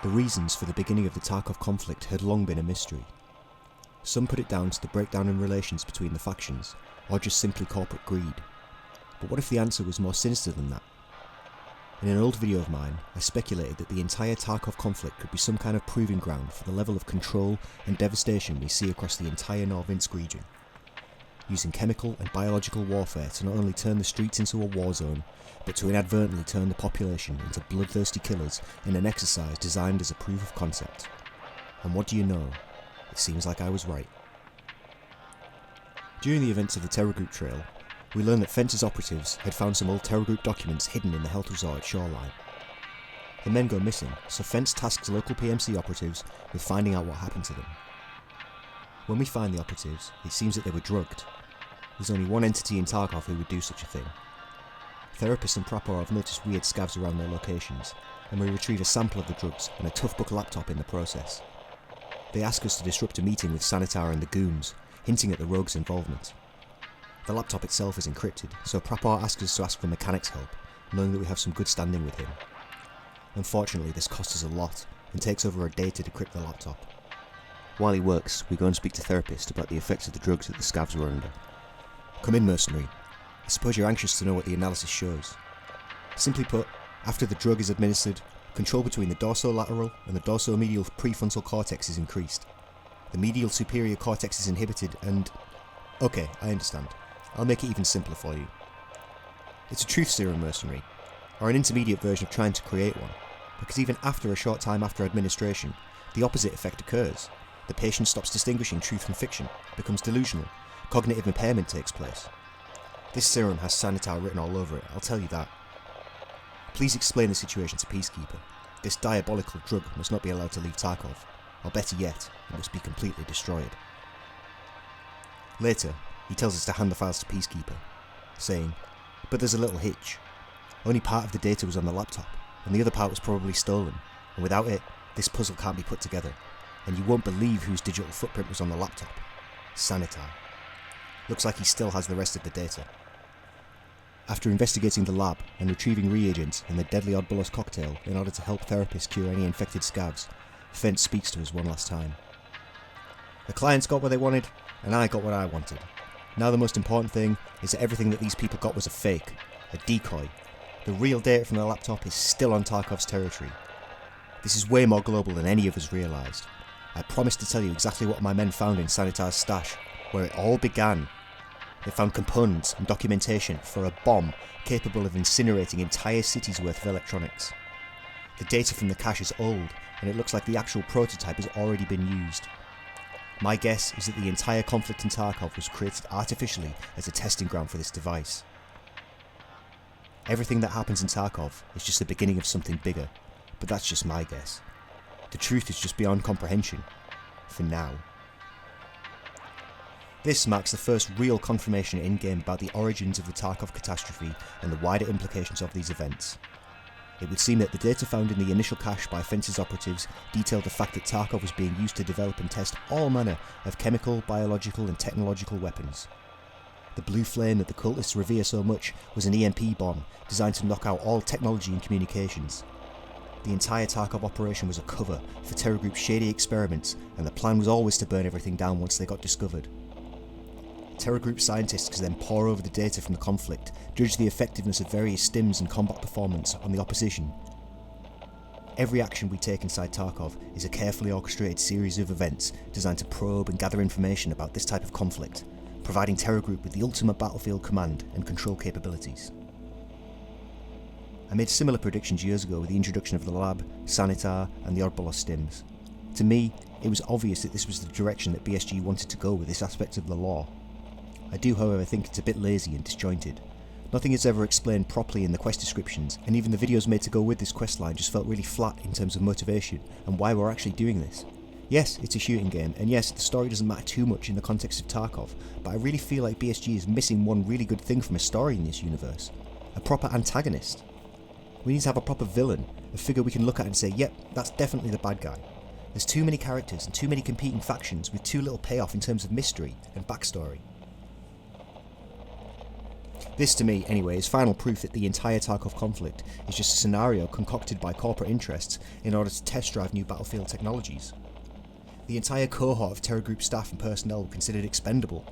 The reasons for the beginning of the Tarkov conflict had long been a mystery. Some put it down to the breakdown in relations between the factions, or just simply corporate greed. But what if the answer was more sinister than that? In an old video of mine, I speculated that the entire Tarkov conflict could be some kind of proving ground for the level of control and devastation we see across the entire Norvinsk region, using chemical and biological warfare to not only turn the streets into a war zone, but to inadvertently turn the population into bloodthirsty killers in an exercise designed as a proof of concept. And what do you know? It seems like I was right. During the events of the Terragroup Trail, we learned that Fence's operatives had found some old Terragroup documents hidden in the health resort shoreline. The men go missing, so Fence tasks local PMC operatives with finding out what happened to them. When we find the operatives, it seems that they were drugged. There's only one entity in Tarkov who would do such a thing. Therapists and Prapor have noticed weird scavs around their locations, and we retrieve a sample of the drugs and a Toughbook laptop in the process. They ask us to disrupt a meeting with Sanitar and the goons, hinting at the rogue's involvement. The laptop itself is encrypted, so Prapor asks us to ask for mechanics help, knowing that we have some good standing with him. Unfortunately, this costs us a lot, and takes over a day to decrypt the laptop. While he works, we go and speak to therapists about the effects of the drugs that the scavs were under. Come in, mercenary. I suppose you're anxious to know what the analysis shows. Simply put, after the drug is administered, control between the dorsolateral and the dorsomedial prefrontal cortex is increased. The medial superior cortex is inhibited and... Okay, I understand. I'll make it even simpler for you. It's a truth serum, mercenary, or an intermediate version of trying to create one, because even after a short time after administration, the opposite effect occurs. The patient stops distinguishing truth from fiction, becomes delusional, cognitive impairment takes place. This serum has Sanitar written all over it, I'll tell you that. Please explain the situation to Peacekeeper. This diabolical drug must not be allowed to leave Tarkov, or better yet, it must be completely destroyed. Later, he tells us to hand the files to Peacekeeper, saying, but there's a little hitch. Only part of the data was on the laptop, and the other part was probably stolen, and without it, this puzzle can't be put together, and you won't believe whose digital footprint was on the laptop. Sanitar. Looks like he still has the rest of the data. After investigating the lab and retrieving reagents and the deadly Oddbolos cocktail in order to help therapists cure any infected scavs, Fence speaks to us one last time. The clients got what they wanted, and I got what I wanted. Now the most important thing is that everything that these people got was a fake, a decoy. The real data from the laptop is still on Tarkov's territory. This is way more global than any of us realised. I promised to tell you exactly what my men found in Sanitar's stash, where it all began. They found components and documentation for a bomb capable of incinerating entire cities worth of electronics. The data from the cache is old, and it looks like the actual prototype has already been used. My guess is that the entire conflict in Tarkov was created artificially as a testing ground for this device. Everything that happens in Tarkov is just the beginning of something bigger, but that's just my guess. The truth is just beyond comprehension, for now. This marks the first real confirmation in-game about the origins of the Tarkov catastrophe and the wider implications of these events. It would seem that the data found in the initial cache by Fence's operatives detailed the fact that Tarkov was being used to develop and test all manner of chemical, biological and technological weapons. The blue flame that the cultists revere so much was an EMP bomb designed to knock out all technology and communications. The entire Tarkov operation was a cover for Terragroup's shady experiments, and the plan was always to burn everything down once they got discovered. Terragroup scientists could then pore over the data from the conflict, judge the effectiveness of various stims and combat performance on the opposition. Every action we take inside Tarkov is a carefully orchestrated series of events designed to probe and gather information about this type of conflict, providing Terragroup with the ultimate battlefield command and control capabilities. I made similar predictions years ago with the introduction of the lab, Sanitar and the Oddbolos stims. To me, it was obvious that this was the direction that BSG wanted to go with this aspect of the lore. I do, however, think it's a bit lazy and disjointed. Nothing is ever explained properly in the quest descriptions, and even the videos made to go with this questline just felt really flat in terms of motivation and why we're actually doing this. Yes, it's a shooting game, and yes, the story doesn't matter too much in the context of Tarkov, but I really feel like BSG is missing one really good thing from a story in this universe. A proper antagonist. We need to have a proper villain, a figure we can look at and say, yep, that's definitely the bad guy. There's too many characters and too many competing factions with too little payoff in terms of mystery and backstory. This, to me, anyway, is final proof that the entire Tarkov conflict is just a scenario concocted by corporate interests in order to test drive new battlefield technologies. The entire cohort of Terragroup staff and personnel were considered expendable,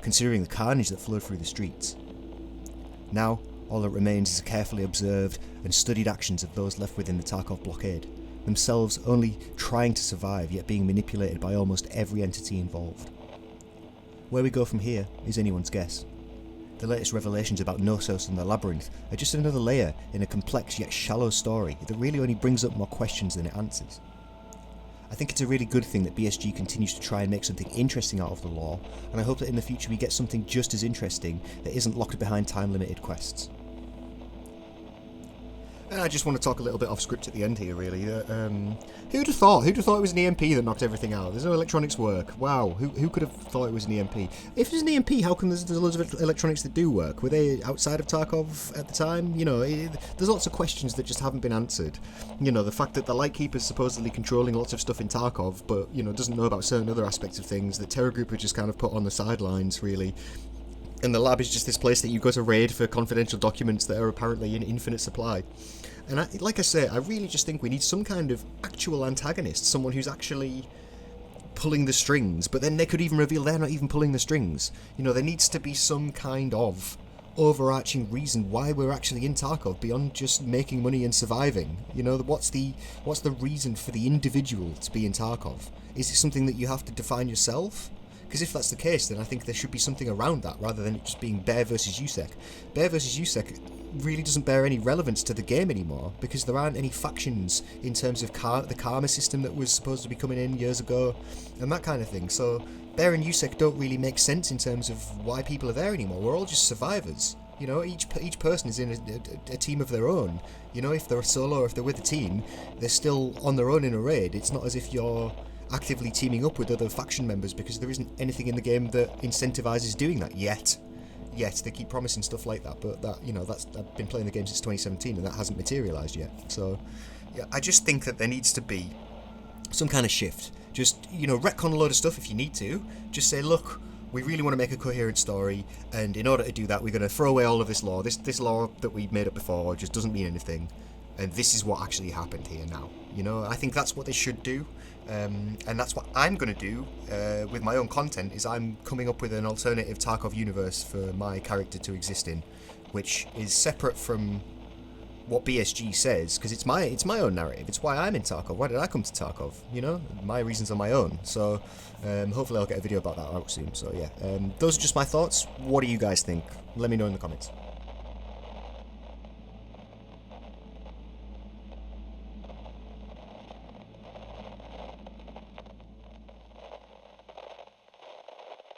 considering the carnage that flowed through the streets. Now, all that remains is the carefully observed and studied actions of those left within the Tarkov blockade, themselves only trying to survive yet being manipulated by almost every entity involved. Where we go from here is anyone's guess. The latest revelations about Knossos and the Labyrinth are just another layer in a complex yet shallow story that really only brings up more questions than it answers. I think it's a really good thing that BSG continues to try and make something interesting out of the lore, and I hope that in the future we get something just as interesting that isn't locked behind time-limited quests. And I just want to talk a little bit off script at the end here, really. Who'd have thought? Who'd have thought it was an EMP that knocked everything out? There's no electronics work. Wow, who could have thought it was an EMP? If there's an EMP, how come there's loads of electronics that do work? Were they outside of Tarkov at the time? You know, there's lots of questions that just haven't been answered. You know, the fact that the Lightkeeper's supposedly controlling lots of stuff in Tarkov, but, you know, doesn't know about certain other aspects of things that Terragroup are just kind of put on the sidelines, really. And the lab is just this place that you go to raid for confidential documents that are apparently in infinite supply. And like I say, I really just think we need some kind of actual antagonist, someone who's actually pulling the strings, but then they could even reveal they're not even pulling the strings. You know, there needs to be some kind of overarching reason why we're actually in Tarkov, beyond just making money and surviving. You know, what's the reason for the individual to be in Tarkov? Is it something that you have to define yourself? Because if that's the case, then I think there should be something around that, rather than it just being Bear versus USEC. Bear versus USEC really doesn't bear any relevance to the game anymore, because there aren't any factions in terms of the karma system that was supposed to be coming in years ago, and that kind of thing. So Bear and USEC don't really make sense in terms of why people are there anymore. We're all just survivors. You know, each person is in a team of their own. You know, if they're solo or if they're with a team, they're still on their own in a raid. It's not as if you're actively teaming up with other faction members, because there isn't anything in the game that incentivizes doing that yet. They keep promising stuff like that, but that, you know, I've been playing the game since 2017 and that hasn't materialized yet. So yeah, I just think that there needs to be some kind of shift. Just, you know, retcon a load of stuff if you need to. Just say, look, we really want to make a coherent story, and in order to do that, we're going to throw away all of this lore. This lore that we made up before just doesn't mean anything, and this is what actually happened here now. You know, I think that's what they should do. And that's what I'm going to do with my own content, is I'm coming up with an alternative Tarkov universe for my character to exist in, which is separate from what BSG says, because it's my own narrative. It's why I'm in Tarkov. Why did I come to Tarkov? You know, my reasons are my own. So hopefully I'll get a video about that out soon. So yeah, those are just my thoughts. What do you guys think? Let me know in the comments.